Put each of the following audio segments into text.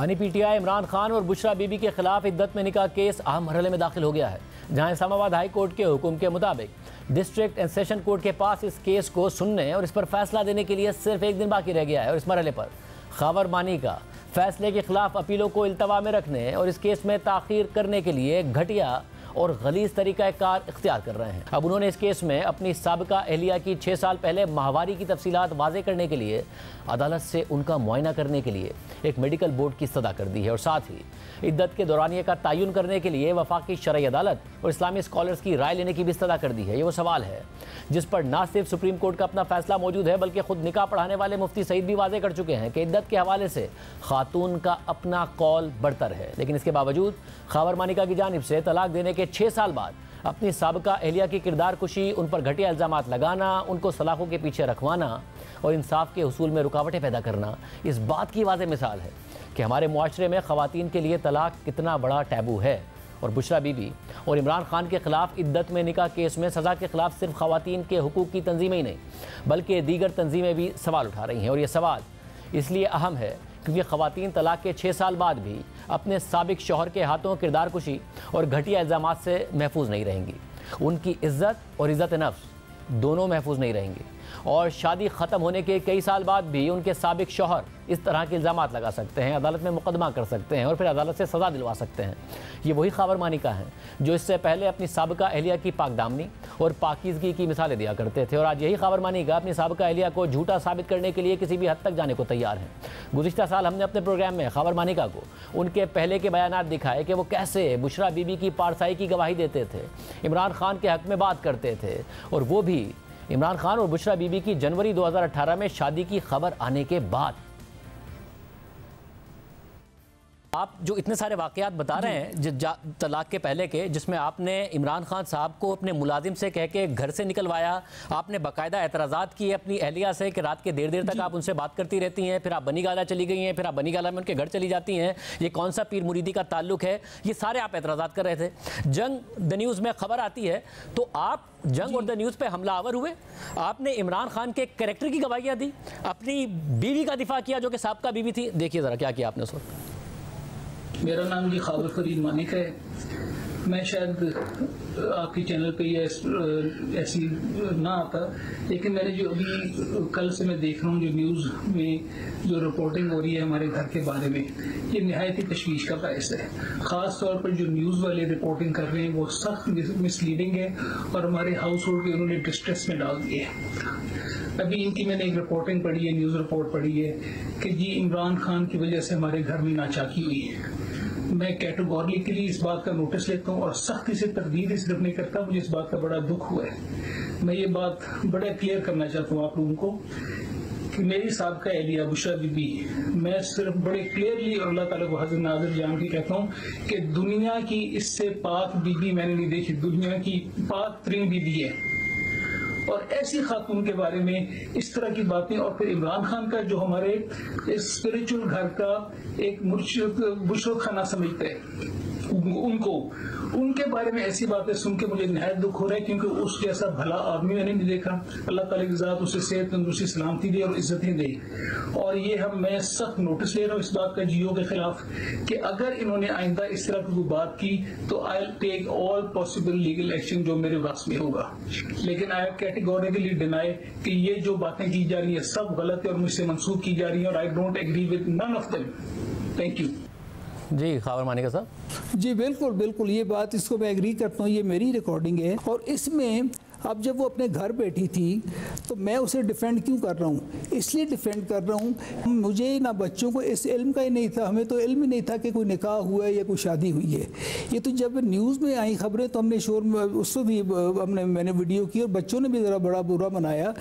बानी पीटीआई इमरान खान और बुशरा बीबी के खिलाफ इद्दत में निकाह केस अहम मरहले में दाखिल हो गया है, जहां इस्लामाबाद हाई कोर्ट के हुक्म के मुताबिक डिस्ट्रिक्ट एंड सेशन कोर्ट के पास इस केस को सुनने और इस पर फैसला देने के लिए सिर्फ एक दिन बाकी रह गया है। और इस मरहले पर खावर मानी का फैसले के खिलाफ अपीलों को इल्तवा में रखने और इस केस में ताख़ीर करने के लिए घटिया और गलीज़ तरीक़ाकार इख्तियार कर रहे हैं। अब उन्होंने इस केस में अपनी साबिका अहलिया की 6 साल पहले माहवारी की तफसीलात वाज़े करने के लिए अदालत से उनका मुआयना करने के लिए एक मेडिकल बोर्ड की इस्तदा कर दी है और साथ ही इद्दत के दौरानिए का तयन करने के लिए वफाकी शरई अदालत और इस्लामी स्कॉलर्स की राय लेने की भी इस्तदा कर दी है। ये वो सवाल है जिस पर ना सिर्फ सुप्रीम कोर्ट का अपना फैसला मौजूद है, बल्कि खुद निकाह पढ़ाने वाले मुफ्ती सईद भी वाजे कर चुके हैं कि इद्दत के हवाले से खातून का अपना कौल बढ़तर है। लेकिन इसके बावजूद खावर मानिका की जानिब से तलाक देने के 6 साल बाद अपनी साबिका अहलिया की किरदार कुशी, उन पर घटिया इल्ज़ामात लगाना, उनको सलाखों के पीछे रखवाना और इंसाफ के हुसूल में रुकावटें पैदा करना इस बात की वाज़ेह मिसाल है कि हमारे मुआशरे में ख़वातीन के लिए तलाक कितना बड़ा टैबू है। और बुशरा बीबी और इमरान खान के खिलाफ इद्दत में निकाह केस में सज़ा के खिलाफ सिर्फ ख़वातीन के हुकूक की तंजीमें ही नहीं, बल्कि दीगर तंजीमें भी सवाल उठा रही हैं। और ये सवाल इसलिए अहम है क्योंकि ख़वातीन तलाक के 6 साल बाद भी अपने साबिक शौहर के हाथों किरदार कुशी और घटिया इल्ज़ामात से महफूज नहीं रहेंगी। उनकी इज़्ज़त और इज़्ज़त नफ्स दोनों महफूज नहीं रहेंगी और शादी ख़त्म होने के कई साल बाद भी उनके साबिक शौहर इस तरह के इल्ज़ामात लगा सकते हैं, अदालत में मुकदमा कर सकते हैं और फिर अदालत से सज़ा दिलवा सकते हैं। ये वही खावर मानिका हैं जो इससे पहले अपनी साबिका अहलिया की पाकदामनी और पाकीज़गी की मिसालें दिया करते थे और आज यही खावर मानिका अपनी साबिका अहलिया को झूठा साबित करने के लिए किसी भी हद तक जाने को तैयार हैं। गुज़िश्ता साल हमने अपने प्रोग्राम में खावर मानिका को उनके पहले के बयानात दिखाए कि वो कैसे बुशरा बीबी की पारसाई की गवाही देते थे, इमरान खान के हक़ में बात करते थे और वो भी इमरान खान और बुशरा बीबी की जनवरी 2018 में शादी की खबर आने के बाद। आप जो इतने सारे वाक़यात बता रहे हैं तलाक के पहले के, जिसमें आपने इमरान खान साहब को अपने मुलाजिम से कह के घर से निकलवाया, आपने बाकायदा एतराज़ात किए अपनी अहलिया से कि रात के देर तक आप उनसे बात करती रहती हैं, फिर आप बनी गाला चली गई हैं, फिर आप बनी गाला में उनके घर चली जाती हैं, ये कौन सा पीर मुरीदी का ताल्लुक है, ये सारे आप एतराज़ात कर रहे थे। जंग द न्यूज़ में खबर आती है तो आप जंग और द न्यूज़ पे हमलावर हुए, आपने इमरान खान के कैरेक्टर की गवाहियाँ दी, अपनी बीवी का दिफा किया जो कि साबिका बीवी थी। देखिए ज़रा क्या किया आपने उस वक्त। मेरा नाम जी खावर फरीद मानिक है। मैं शायद आपके चैनल पे ये ऐसी ना आता, लेकिन मैंने जो अभी कल से मैं देख रहा हूँ जो न्यूज़ में जो रिपोर्टिंग हो रही है हमारे घर के बारे में, ये निहायत ही तशवीश का बायस है। ख़ास तौर पर जो न्यूज़ वाले रिपोर्टिंग कर रहे हैं वो सख्त मिसलीडिंग है और हमारे हाउस होल्ड के उन्होंने डिस्ट्रेस में डाल दिए है। अभी इनकी मैंने एक रिपोर्टिंग पढ़ी है, न्यूज़ रिपोर्ट पढ़ी है कि जी इमरान खान की वजह से हमारे घर में नाचाकी हुई है। मैं कैटेगोरिकली इस बात का नोटिस लेता हूँ और सख्ती से तरदीद सिर्फ नहीं करता, मुझे इस बात का बड़ा दुख हुआ है। मैं ये बात बड़ा क्लियर करना चाहता हूँ आप लोगों को कि मेरी साबिका अहलिया बुशरा बीबी, मैं सिर्फ बड़े क्लियरली और अल्लाह ताला को हाज़िर नाज़िर जान के कहता हूँ कि दुनिया की इससे पाक बीबी मैंने नहीं देखी, दुनिया की पाक तरीन बीबी है। और ऐसी खातून के बारे में इस तरह की बातें, और फिर इमरान खान का जो हमारे स्पिरिचुअल घर का एक बुशरा खाना समझते हैं उनको, उनके बारे में ऐसी बातें सुन के मुझे निहायत दुख हो रहा है, क्योंकि उस जैसा भला आदमी मैंने नहीं देखा। अल्लाह ताला की ज़ात उसे सेहत तंदुरुस्ती सलामती दे और इज्जतें दे। और ये मैं सख्त नोटिस ले रहा हूँ इस बात का जियो के खिलाफ कि अगर इन्होंने आइंदा इस तरह की कोई बात की तो I will take all possible legal action जो मेरे पास में होगा। लेकिन आई कैटेगोरिकली डिनाई कि ये जो बातें की जा रही है सब गलत है और मुझसे मंसूब की जा रही है और I don't agree with none of them. Thank you जी। खावर मानिका साहब जी बिल्कुल बिल्कुल, ये बात इसको मैं एग्री करता हूँ, ये मेरी रिकॉर्डिंग है। और इसमें अब जब वो अपने घर बैठी थी तो मैं उसे डिफेंड क्यों कर रहा हूँ, इसलिए डिफेंड कर रहा हूँ मुझे ना बच्चों को इस इल्म का ही नहीं था, हमें तो इल्म ही नहीं था कि कोई निकाह हुआ है या कोई शादी हुई है। ये तो जब न्यूज़ में आई खबरें तो हमने शोर उससे भी मैंने वीडियो की और बच्चों ने भी ज़रा बड़ा बुरा मनाया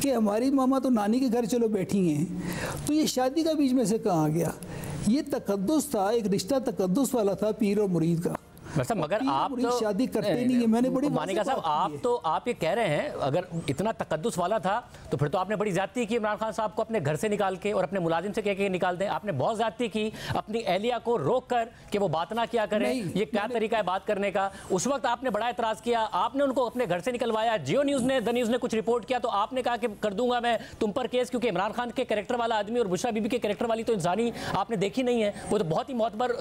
कि हमारी मामा तो नानी के घर चलो बैठी हैं, तो ये शादी का बीच में से कहाँ आ गया। ये तकद्दुस था, एक रिश्ता तकद्दुस वाला था पीर और मुरीद का। मगर आप तो शादी करते नहीं है। मैंने बड़ी मानेगा साहब, आप ये कह रहे हैं अगर इतना तकद्दुस वाला था तो फिर तो आपने बड़ी ज्यादती की इमरान खान साहब को अपने घर से निकाल के और अपने मुलाजिम से कह के निकाल दें। आपने बहुत ज्यादती की अपनी एहलिया को रोक कर कि वो बात ना किया करें। ये क्या तरीका है बात करने का? उस वक्त आपने बड़ा एतराज किया, आपने उनको अपने घर से निकलवाया। जियो न्यूज़ ने, द न्यूज़ ने कुछ रिपोर्ट किया तो आपने कहा कि कर दूंगा मैं तुम पर केस, क्योंकि इमरान खान के कैरेक्टर वाला आदमी और बुशरा बीबी के कैरेक्टर वाली तो इंसानी आपने देखी नहीं है, वो तो बहुत ही मोतबर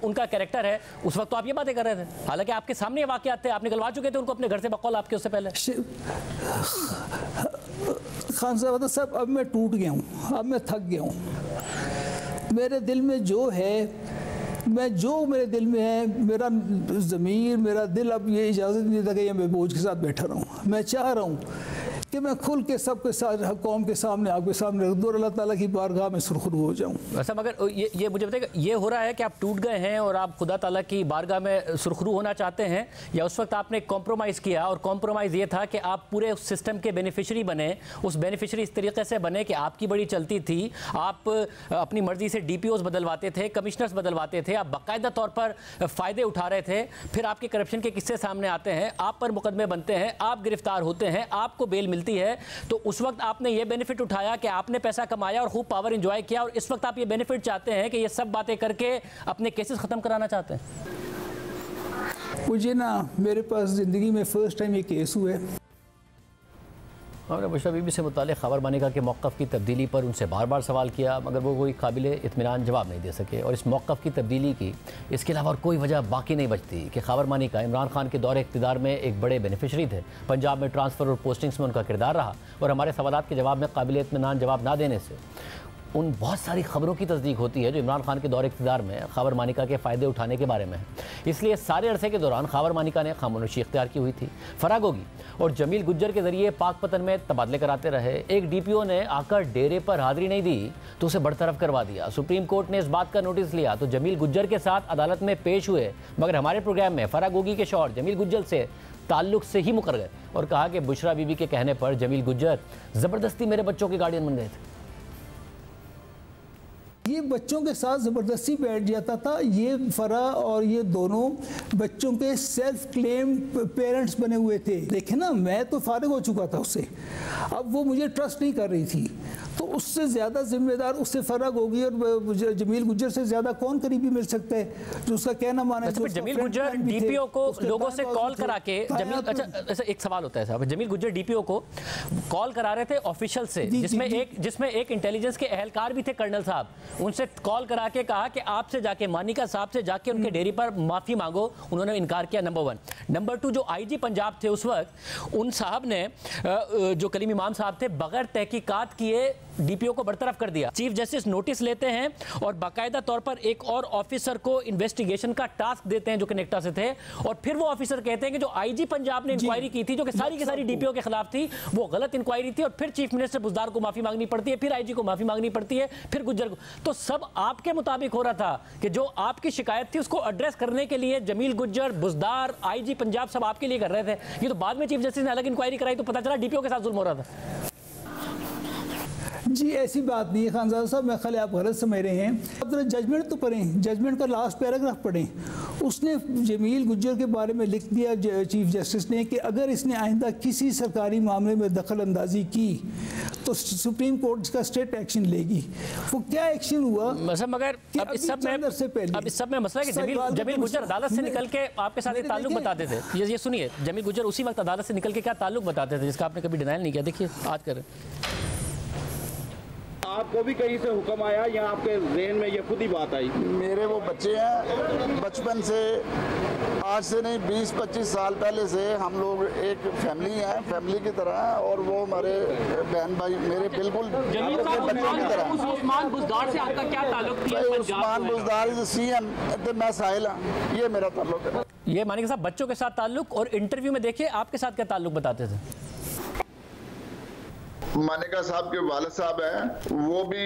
उनका कैरेक्टर है। उस वक्त तो आप ये बातें कर रहे थे, हालांकि आपके सामने ये वाकयात थे, आप निकलवा चुके थे उनको अपने घर से बकौल आपके उससे पहले। खान साहब अब मैं टूट गया हूँ, अब मैं थक गया हूँ। मेरे दिल में जो है, मेरे दिल में है, मेरा ज़मीर, मेरा दिल अब ये इजाज़त नहीं देता कि मैं बोझ के साथ बैठा रहूँ। मैं चाह रहा हूँ कि मैं खुल के सबके साथ कौम के सामने, आपके सामने रख दूँ और अल्लाह ताला की बारगाह में सुरखरू हो जाऊँ। वैसा मगर ये मुझे बताइए, ये हो रहा है कि आप टूट गए हैं और आप खुदा ताला की बारगाह में सुरखरू होना चाहते हैं, या उस वक्त आपने कॉम्प्रोमाइज़ किया और कॉम्प्रोमाइज़ ये था कि आप पूरे उस सिस्टम के बेनिफिशरी बने, उस बेनिफिशरी इस तरीके से बने कि आपकी बड़ी चलती थी, आप अपनी मर्ज़ी से DPOs बदलवाते थे, कमिश्नर्स बदलवाते थे, आप बाकायदा तौर पर फ़ायदे उठा रहे थे। फिर आपके करप्शन के किस्से सामने आते हैं, आप पर मुकदमे बनते हैं, आप गिरफ्तार होते हैं, आपको बेल मिलती है, तो उस वक्त आपने ये बेनिफिट उठाया कि आपने पैसा कमाया और खूब पावर एंजॉय किया, और इस वक्त आप ये बेनिफिट चाहते हैं कि ये सब बातें करके अपने केसेस खत्म कराना चाहते हैं। मुझे ना, मेरे पास ज़िंदगी में फ़र्स्ट टाइम ये केस हुआ है। हमने बुशरा बीबी से मुताल्लिक़ ख़ाबर मानिका के मौक़िफ़ की तब्दीली पर उनसे बार बार सवाल किया, मगर वो कोई काबिल इत्मीनान जवाब नहीं दे सके। और इस मौक़िफ़ की तब्दीली की इसके अलावा और कोई वजह बाकी नहीं बचती कि ख़ाबर मानिका इमरान खान के दौरे इक़्तिदार में एक बड़े बेनिफिशरी थे। पंजाब में ट्रांसफ़र और पोस्टिंग्स में उनका किरदार रहा, और हमारे सवालात के जवाब में काबिल इत्मीनान जवाब ना देने से उन बहुत सारी खबरों की तस्दीक होती है जो इमरान खान के दौरे इक़्तिदार में ख़ाबर मानिका के फ़ायदे उठाने के बारे में है। इसलिए सारे अरसे के दौरान ख़ाबर मानिका ने खामोशी इख्तियार की हुई थी। फराग होगी और जमील गुज्जर के ज़रिए पाकपतन में तबादले कराते रहे। एक DPO ने आकर डेरे पर हाज़िरी नहीं दी तो उसे बरतरफ करवा दिया। सुप्रीम कोर्ट ने इस बात का नोटिस लिया तो जमील गुज्जर के साथ अदालत में पेश हुए, मगर हमारे प्रोग्राम में फराग होगी के शौहर जमील गुज्जर से ताल्लुक़ से ही मुकर गए और कहा कि बुशरा बीबी के कहने पर जमील गुज्जर ज़बरदस्ती मेरे बच्चों के गार्डियन बन गए थे। ये बच्चों के साथ ज़बरदस्ती बैठ जाता था। ये फरा और ये दोनों बच्चों के सेल्फ क्लेम पेरेंट्स बने हुए थे। देखे ना, मैं तो फारिग हो चुका था उससे, अब वो मुझे ट्रस्ट नहीं कर रही थी, तो उससे ज़्यादा जिम्मेदार उससे फराग होगी और जमील गुज्जर से ज़्यादा कौन करीबी मिल सकता है जो उसका कहना माने। जमील गुज्जर DPO को लोगों से कॉल करा के, जमील, अच्छा ऐसा एक सवाल होता है साहब, जमील गुज्जर DPO को कॉल करा रहे थे ऑफिशियल से, जिसमें एक इंटेलिजेंस के एहलकार भी थे, कर्नल साहब, उनसे कॉल करा के कहा कि आपसे जाके मानिका साहब से जाके उनके डेयरी पर माफ़ी मांगो। उन्होंने इनकार किया, नंबर 1। नंबर 2, जो IG पंजाब थे उस वक्त, उन साहब ने जो कलीम इमाम साहब थे, बगैर तहकीकात किए DPO को बरतरफ कर दिया। चीफ जस्टिस नोटिस लेते हैं और बाकायदा तौर पर एक और ऑफिसर को इन्वेस्टिगेशन का टास्क देते हैं जो कनेक्टा से थे, और फिर वो ऑफिसर कहते हैं कि जो IG पंजाब ने इंक्वायरी की थी जो कि सारी की सारी DPO के खिलाफ थी, वो गलत इंक्वायरी थी, और फिर चीफ मिनिस्टर बुज़दार को माफ़ी मांगनी पड़ती है, फिर IG को माफ़ी मांगनी पड़ती है, फिर गुज्जर को। तो सब आपके मुताबिक हो रहा था कि जो आपकी शिकायत थी उसको एड्रेस करने के लिए जमील गुज्जर, बुज़दार, IG पंजाब सब आपके लिए कर रहे थे। ये तो बाद में चीफ जस्टिस ने अलग इंक्वायरी कराई तो पता चला DPO के साथ जुल्म हो रहा था। जी ऐसी बात नहीं है खानज़ादा साहब, मैं खाली आप गलत समझ रहे हैं। अब जरा जजमेंट तो पढ़ें, जजमेंट का लास्ट पैराग्राफ पढ़ें। उसने जमील गुज्जर के बारे में लिख दिया चीफ जस्टिस ने कि अगर इसने आइंदा किसी सरकारी मामले में दखल अंदाजी की तो सुप्रीम कोर्ट का स्टेट एक्शन लेगी। वो क्या एक्शन हुआ मगर अब इस सब में मसला है कि जमील गुज्जर अदालत से निकल के आपके साथ एक ताल्लुक बताते थे। ये सुनिए, जमील गुज्जर उसी वक्त अदालत से निकल के क्या ताल्लुक बताते थे जिसका आपने कभी डिनाइल नहीं किया। देखिए आज कर आपको भी कहीं से हुक्म आया या आपके ज़हन में ये खुद ही बात आई? मेरे वो बच्चे हैं, बचपन से, आज से नहीं 20-25 साल पहले से हम लोग एक फैमिली है, फैमिली की तरह है, और वो हमारे बहन भाई मेरे बिल्कुल बच्चों की तरह। उस्मान बुज़दार से आपका क्या ताल्लुक थी? उस्मान बुज़दार CM, मैं साहिल, ये मेरा ताल्लुक है। ये मानिका साहब बच्चों के साथ ताल्लुक, और इंटरव्यू में देखिए आपके साथ क्या ताल्लुक बताते थे। मानिका साहब के वालिद साहब हैं, वो भी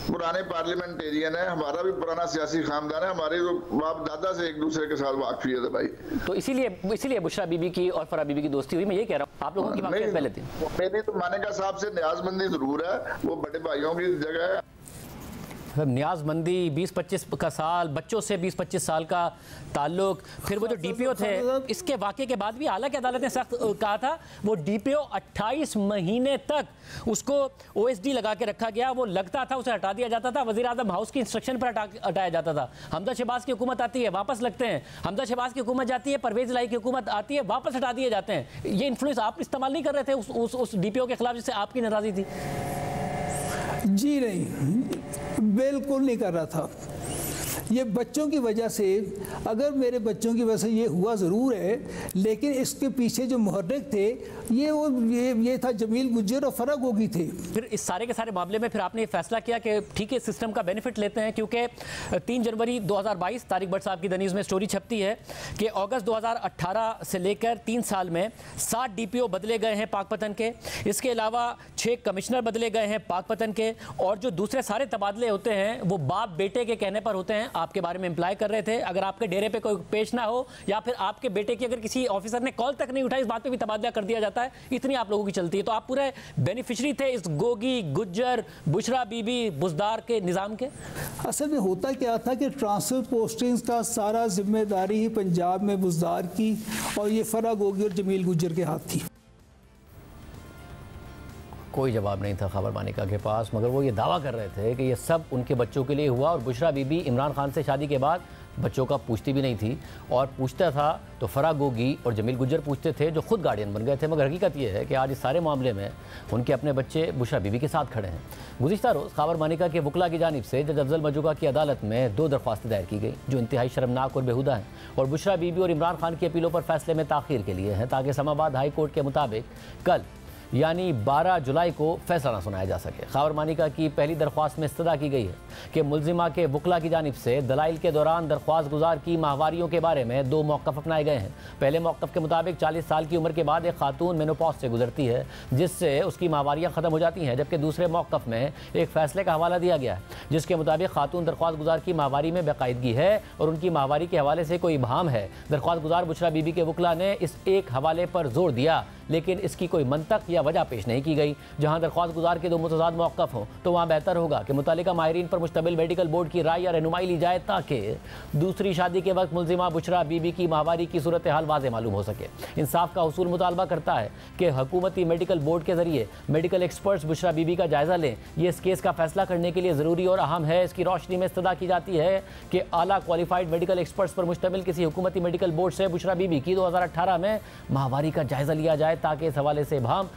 पुराने पार्लियामेंटेरियन है, हमारा भी पुराना सियासी खानदान है, हमारे बाप दादा से एक दूसरे के साथ वाकफियत है भाई। तो इसीलिए बुशरा बीबी की और फरा बीबी की दोस्ती हुई। मैं ये कह रहा हूँ, आप लोगों की वाकफियत पहले थी। मेरी तो मानिका साहब से न्याजमंदी जरूर है, वो बड़े भाइयों की जगह है। न्याजमंदी 20-25 का साल, बच्चों से 20-25 साल का ताल्लुक, फिर वो जो डीपीओ थे, इसके वाक़े के बाद भी आला की अदालत ने सख्त कहा था वो डीपीओ 28 महीने तक उसको ओएसडी लगा के रखा गया, वो लगता था उसे हटा दिया जाता था, वज़ीर आज़म हाउस की इंस्ट्रक्शन पर हटाया जाता था। हमजा शहबाज की हुकूमत आती है वापस लगते हैं, हमजा शहबाज की हुकूमत जाती है, परवेज़ इलाही की हुकूमत आती है वापस हटा दिए जाते हैं। ये इन्फ्लुएंस आप इस्तेमाल नहीं कर रहे थे उस डीपीओ के खिलाफ जिससे आपकी नाराज़ी थी? जी नहीं, बिल्कुल नहीं कर रहा था। ये बच्चों की वजह से, अगर मेरे बच्चों की वजह से ये हुआ ज़रूर है, लेकिन इसके पीछे जो मुहर्रिक थे ये था जमील गुज्जर और फराग गोगी थे। फिर इस सारे के सारे मामले में फिर आपने ये फैसला किया कि ठीक है सिस्टम का बेनिफिट लेते हैं, क्योंकि 3 जनवरी 2022 तारिक भट्ट साहब की दनीज़ में स्टोरी छपती है कि अगस्त 2018 से लेकर 3 साल में 7 डीपीओ बदले गए हैं पाकपतन के, इसके अलावा 6 कमिश्नर बदले गए हैं पाकपतन के, और जो दूसरे सारे तबादले होते हैं वो बाप बेटे के कहने पर होते हैं। आपके बारे में इम्प्लाई कर रहे थे अगर आपके डेरे पे कोई पेश ना हो या फिर आपके बेटे की अगर किसी ऑफिसर ने कॉल तक नहीं उठाई, इस बात पे भी तबादला कर दिया जाता है। इतनी आप लोगों की चलती है, तो आप पूरे बेनिफिशरी थे इस गोगी, गुज्जर, बुशरा बीबी, बुजदार के निज़ाम के। असल में होता क्या था कि ट्रांसफर पोस्टिंग्स का सारा जिम्मेदारी ही पंजाब में बुजदार की और ये फराग गोगी और जमील गुज्जर के हाथ थी। कोई जवाब नहीं था खबर मानिका के पास, मगर वो ये दावा कर रहे थे कि ये सब उनके बच्चों के लिए हुआ, और बुशरा बीबी इमरान खान से शादी के बाद बच्चों का पूछती भी नहीं थी, और पूछता था तो फराग गोगी और जमील गुज्जर पूछते थे जो खुद गार्डियन बन गए थे। मगर हकीकत ये है कि आज इस सारे मामले में उनके अपने बच्चे बुशरा बीबी के साथ खड़े हैं। गुज़िश्ता रोज़ खबर मानिका के वकला की जानिब से जज अफजल मजूका की अदालत में 2 दरख्वास्तें दायर की गई जो इंतहाई शर्मनाक और बेहुदा हैं, और बुशरा बीबी और इमरान खान की अपीलों पर फैसले में ताख़ीर के लिए हैं, ताकि इस्लामाबाद हाई कोर्ट के मुताबिक कल यानी 12 जुलाई को फैसला ना सुनाया जा सके। खबर मानिका की पहली दरख्वास्त में इस्तदा की गई है कि मुलजिमा के वकला की जानिब से दलाइल के दौरान दरख्वास्त गुजार की माहवारियों के बारे में 2 मौक़िफ़ अपनाए गए हैं। पहले मौक़िफ़ के मुताबिक 40 साल की उम्र के बाद एक खातून मेनोपॉज से गुजरती है जिससे उसकी माहवारियाँ ख़त्म हो जाती हैं, जबकि दूसरे मौक़िफ़ में एक फ़ैसले का हवाला दिया गया है जिसके मुताबिक खातून दरख्वास्त गुजार की माहवारी में बाकायदगी है और उनकी माहवारी के हवाले से कोई इबहाम है। दरख्वास्त गुजार बुशरा बीबी के वकला ने इस एक हवाले पर जोर दिया, लेकिन इसकी कोई मंतक या वजह पेश नहीं की गई। जहां दरख्वास्त गुजार के 2 मुतज़ाद मौक़िफ़ हों तो वहाँ बेहतर होगा कि मुतल्लिका माहिरीन पर मुश्तमिल मेडिकल बोर्ड की राय या रहनुमाई ली जाए, ताकि दूसरी शादी के वक्त मुलजिमा बुशरा बीबी की माहवारी की सूरत हाल वाज़ेह मालूम हो सके। इंसाफ का उसूल मुतालबा करता है कि हुकूमती मेडिकल बोर्ड के ज़रिए मेडिकल एक्सपर्ट्स बुशरा बीबी का जायज़ा लें। ये इस केस का फैसला करने के लिए ज़रूरी और अहम है। इसकी रोशनी में इस्तदा की जाती है कि आला क्वालिफाइड मेडिकल एक्सपर्ट्स पर मुश्तमिल किसी हुकूमती मेडिकल बोर्ड से बुशरा बीबी की 2018 में माहवारी का जायज़ा लिया जाए, ताकि इस हवाले से इबहाम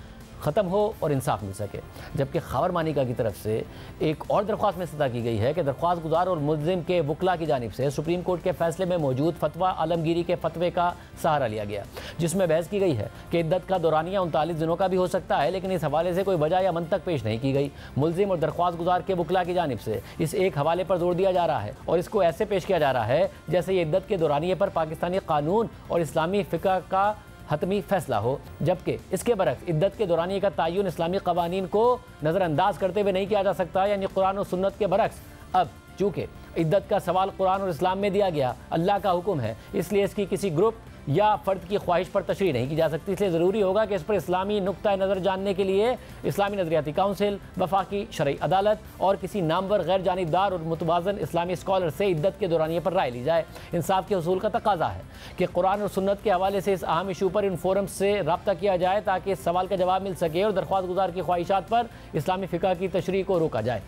ख़त्म हो और इंसाफ मिल सके। जबकि खबर मानिका की तरफ से एक और दरख्वास्त में इस्तदा की गई है कि दरख्वास्त गुजार और मुल्ज़िम के वकला की जानिब से सुप्रीम कोर्ट के फैसले में मौजूद फतवा आलमगीरी के फतवे का सहारा लिया गया, जिसमें बहस की गई है कि इद्दत का दौरानिया 39 दिनों का भी हो सकता है, लेकिन इस हवाले से कोई वजह या मंतक पेश नहीं की गई। मुल्ज़िम और दरख्वास्त गुजार के वकला की जानिब से इस एक हवाले पर जोर दिया जा रहा है और इसको ऐसे पेश किया जा रहा है जैसे ये इद्दत के दौरानिए पर पाकिस्तानी कानून और इस्लामी फ़िक़्ह का हतमी फैसला हो, जबकि इसके बरक्स इद्दत के दौरानिए का तयन इस्लामी कवानीन को नज़रअंदाज करते हुए नहीं किया जा सकता। यानी कुरान और सुन्नत के बरक्स अब चूँकि इद्दत का सवाल कुरान और इस्लाम में दिया गया, अल्लाह का हुक्म है, इसलिए इसकी किसी ग्रुप या फ़र्द की ख्वाहिश पर तशरीह नहीं की जा सकती। इसलिए ज़रूरी होगा कि इस पर इस्लामी नुक्ता नज़र जानने के लिए इस्लामी नज़रियाती काउंसिल, वफाकी शरई अदालत और किसी नामवर गैर जानिबदार और मुतवाज़न इस्लामी स्कॉलर से इद्दत के दौरानिए पर राय ली जाए। इंसाफ के उसूल का तकाजा है कि कुरान और सुन्नत के हवाले से इस अहम इशू पर इन फोरम से रब्ता किया जाए, ताकि इस सवाल का जवाब मिल सके और दरख्वास्त गुजार की ख्वाहिशात पर इस्लामी फ़िक़्ह की तशरीह को रोका जाए।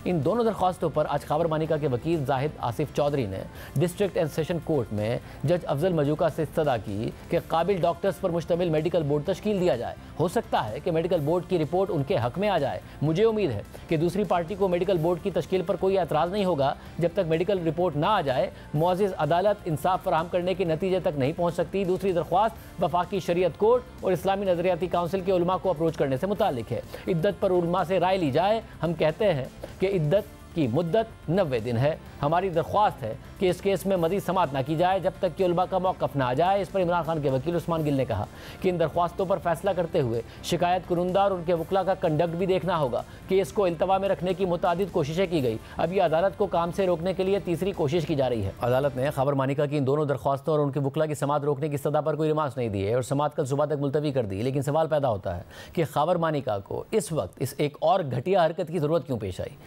इन दोनों दरख्वास्तों पर आज खबर मानिका के वकील जाहिद आसिफ चौधरी ने डिस्ट्रिक्ट एंड सेशन कोर्ट में जज अफजल मजूका से इस्तदा की कि काबिल डॉक्टर्स पर मुश्तमिल मेडिकल बोर्ड तश्कील दिया जाए। हो सकता है कि मेडिकल बोर्ड की रिपोर्ट उनके हक में आ जाए। मुझे उम्मीद है कि दूसरी पार्टी को मेडिकल बोर्ड की तश्कील पर कोई एतराज़ नहीं होगा। जब तक मेडिकल रिपोर्ट ना आ जाए, मुअज़्ज़िज़ अदालत इंसाफ फराहम करने के नतीजे तक नहीं पहुँच सकती। दूसरी दरख्वास्त वफाकी शरीयत कोर्ट और इस्लामी नज़रियाती काउंसिल के उलमा को अप्रोच करने से मुताल्लिक है। इद्दत पर उलमा से राय ली जाए। हम कहते हैं कि इद्दत की मुद्दत 90 दिन है। हमारी दरख्वास्त है कि इस केस में मज़ीद समाअत ना की जाए जब तक कि उलमा का मौक़िफ़ ना आ जाए। इस पर इमरान खान के वकील उस्मान गिल ने कहा कि इन दरख्वास्तों पर फैसला करते हुए शिकायत कुरुंदा और उनके वकला का कंडक्ट भी देखना होगा कि इसको इल्तवा में रखने की मुतादिद कोशिशें की गई। अब यह अदालत को काम से रोकने के लिए तीसरी कोशिश की जा रही है। अदालत ने खबर मानिका की इन दोनों दरख्वास्तों और उनके वकला की समाअत रोकने की सदा पर कोई रिमांस नहीं दी है और समाअत कल सुबह तक मुलतवी कर दी। लेकिन सवाल पैदा होता है कि खबर मानिका को इस वक्त इस एक और घटिया हरकत की ज़रूरत क्यों पेश आई।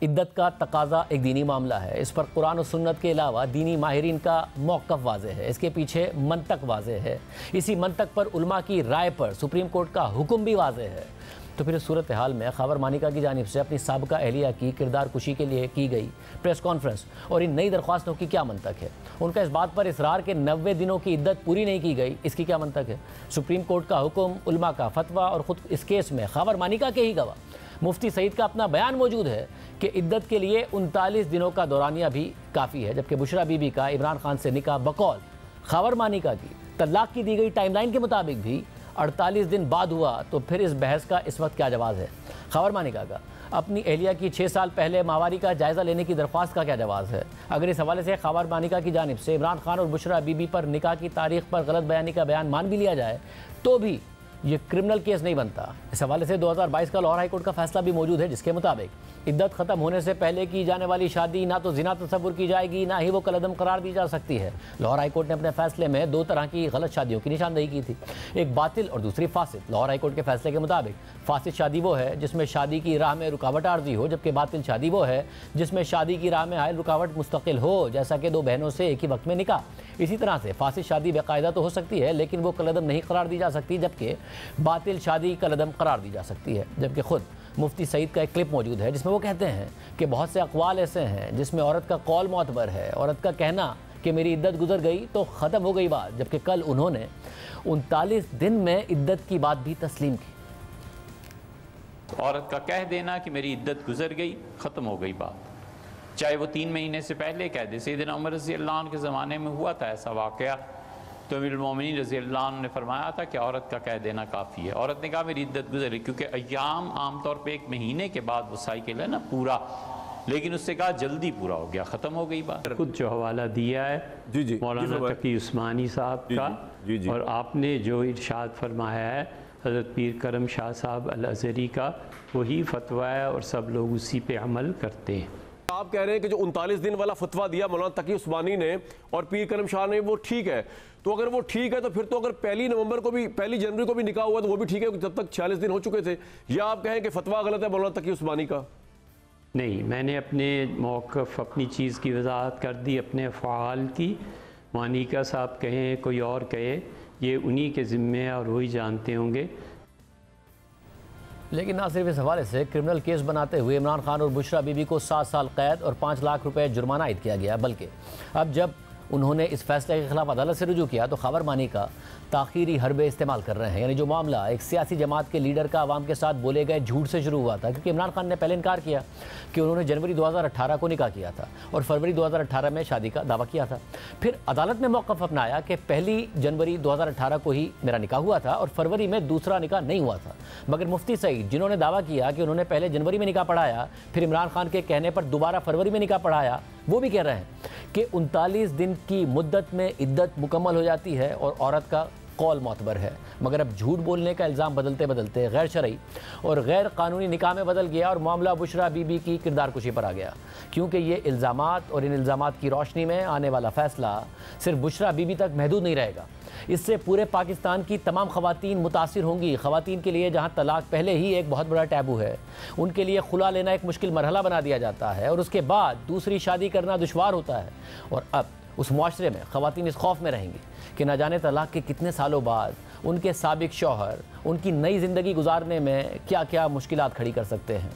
इद्दत का तकाजा एक दीनी मामला है। इस पर कुरान और सुन्नत के अलावा दीनी माहिरीन का मौक़िफ़ वाज़ेह है, इसके पीछे मंतक वाज़ेह है, इसी मंतक पर उलमा की राय पर सुप्रीम कोर्ट का हुक्म भी वाज़ेह है। तो फिर इस सूरत हाल में ख़ावर मानिका की जानिब से अपनी साबिका अहलिया की किरदार कुशी के लिए की गई प्रेस कॉन्फ्रेंस और इन नई दरख्वास्तों की क्या मंतक है? उनका इस बात पर इसरार के 90 दिनों की इद्दत पूरी नहीं की गई, इसकी क्या मंतक है? सुप्रीम कोर्ट का हुक्म, उलमा का फतवा और ख़ुद इस केस में ख़ावर मानिका के ही गवाह मुफ्ती सईद का अपना बयान मौजूद है कि इद्दत के लिए 39 दिनों का दौरानिया भी काफ़ी है, जबकि बुशरा बीबी का इमरान खान से निकाह बकौल ख़ावर मानिका की तलाक की दी गई टाइमलाइन के मुताबिक भी 48 दिन बाद हुआ। तो फिर इस बहस का इस वक्त क्या जवाब है? ख़ावर मानिका का अपनी एहलिया की 6 साल पहले माहवारी का जायज़ा लेने की दरख्वास्त का क्या जवाब है? अगर इस हवाले से ख़ावर मानिका की जानिब से इमरान खान और बुशरा बीबी पर निकाह की तारीख पर गलत बयानी का बयान मान भी लिया जाए तो भी ये क्रिमिनल केस नहीं बनता। इस हवाले से 2022 का लाहौर हाई कोर्ट का फैसला भी मौजूद है, जिसके मुताबिक इद्दत ख़त्म होने से पहले की जाने वाली शादी ना तो जिना तस्वुर की जाएगी, ना ही वो कलअदम करार दी जा सकती है। लाहौर हाई कोर्ट ने अपने फैसले में 2 तरह की गलत शादियों की निशानदेही की थी, एक बातिल और दूसरी फासिद। लाहौर हाई कोर्ट के फैसले के मुताबिक फासिद शादी वो है जिसमें शादी की राह में रुकावट आर्जी हो, जबकि बातिल शादी वो है जिसमें शादी की राह में आयल रुकावट मुस्तकिल हो, जैसा कि 2 बहनों से एक ही वक्त में निकाह। इसी तरह से फासिद शादी बाकायदा तो हो सकती है लेकिन वो कलअदम नहीं करार दी जा सकती, जबकि बातिल शादी कलअदम करार दी जा सकती है। जबकि खुद मुफ्ती सईद का एक क्लिप मौजूद है जिसमें वो कहते हैं कि बहुत से अक़वाल ऐसे हैं जिसमें औरत का कौल मोतबर है, औरत का कहना कि मेरी इद्दत गुजर गई तो ख़त्म हो गई बात, जबकि कल उन्होंने 39 दिन में इद्दत की बात भी तस्लीम की। औरत का कह देना कि मेरी इद्दत गुजर गई, ख़त्म हो गई बात, चाहे वो 3 महीने से पहले कह दे। सैयदना उमर रज़ी अल्लाह अन्हु के ज़माने में हुआ था ऐसा वाक़या, तो अमीरुल मोमिनीन रज़ी अल्लाह अन्हु ने फरमाया था कि औरत का कह देना काफ़ी है। औरत ने कहा मेरी इद्दत गुजर गई, क्योंकि अय्याम आमतौर पर 1 महीने के बाद वो साइकिल है ना पूरा, लेकिन उससे कहा जल्दी पूरा हो गया, ख़त्म हो गई बात। खुद जो हवाला दिया है जी मौलाना तकी उस्मानी साहब का, और आपने जो इरशाद फरमाया है हज़रत पीर करम शाह साहब अल अज़हरी का, वही फतवा है और सब लोग उसी पे अमल करते हैं। आप कह रहे हैं कि जो 39 दिन वाला फतवा दिया मौलाना तकी उस्मानी ने और पीर करम शाह ने, वो ठीक है। तो अगर वो ठीक है तो फिर तो अगर 1 नवंबर को भी 1 जनवरी को भी निकाह हुआ तो वो भी ठीक है, जब तक 46 दिन हो चुके थे। या आप कहें कि फतवा गलत है मौलाना तकी उस्मानी का? नहीं, मैंने अपने मौक़िफ़ अपनी चीज़ की वजाहत कर दी, अपने फ़आल की। मानिका साहब कहें कोई और कहे, ये उन्हीं के ज़िम्मे है और वही जानते होंगे। लेकिन ना सिर्फ इस हवाले से क्रिमिनल केस बनाते हुए इमरान खान और बुशरा बीबी को 7 साल कैद और 5 लाख रुपए जुर्माना आयद किया गया, बल्कि अब जब उन्होंने इस फैसले के खिलाफ अदालत से रुजू किया तो ख़ावर मानिका ताख़ीरी हरबे इस्तेमाल कर रहे हैं। यानी जो मामला एक सियासी जमात के लीडर का आवाम के साथ बोले गए झूठ से शुरू हुआ था, क्योंकि इमरान खान ने पहले इनकार किया कि उन्होंने जनवरी 2018 को निकाह किया था और फरवरी 2018 में शादी का दावा किया था। फिर अदालत ने मौक़िफ़ अपनाया कि 1 जनवरी 2018 को ही मेरा निकाह हुआ था और फरवरी में दूसरा निकाह नहीं हुआ था। मगर मुफ्ती सईद, जिन्होंने दावा किया कि उन्होंने पहले जनवरी में निकाह पढ़ाया, फिर इमरान खान के कहने पर दोबारा फरवरी में निकाह पढ़ाया, वो भी कह रहे हैं कि 39 दिन की मुद्दत में इद्दत मुकम्मल हो जाती है और औरत का कौल मोतबर है। मगर अब झूठ बोलने का इल्ज़ाम बदलते बदलते गैर शरई और गैर कानूनी निकाह में बदल गया और मामला बुशरा बीबी की किरदार कुशी पर आ गया, क्योंकि ये इल्ज़ामात और इन इल्ज़ामात की रोशनी में आने वाला फ़ैसला सिर्फ बुशरा बीबी तक महदूद नहीं रहेगा। इससे पूरे पाकिस्तान की तमाम ख़वातीन मुतासिर होंगी। ख़वातीन के लिए जहाँ तलाक पहले ही एक बहुत बड़ा टैबू है, उनके लिए खुला लेना एक मुश्किल मरहला बना दिया जाता है और उसके बाद दूसरी शादी करना दुश्वार होता है। और अब उस मुआशरे में ख़वातीन इस खौफ में रहेंगी कि न जाने तलाक के कितने सालों बाद उनके साबिक शौहर उनकी नई ज़िंदगी गुजारने में क्या क्या मुश्किलात खड़ी कर सकते हैं।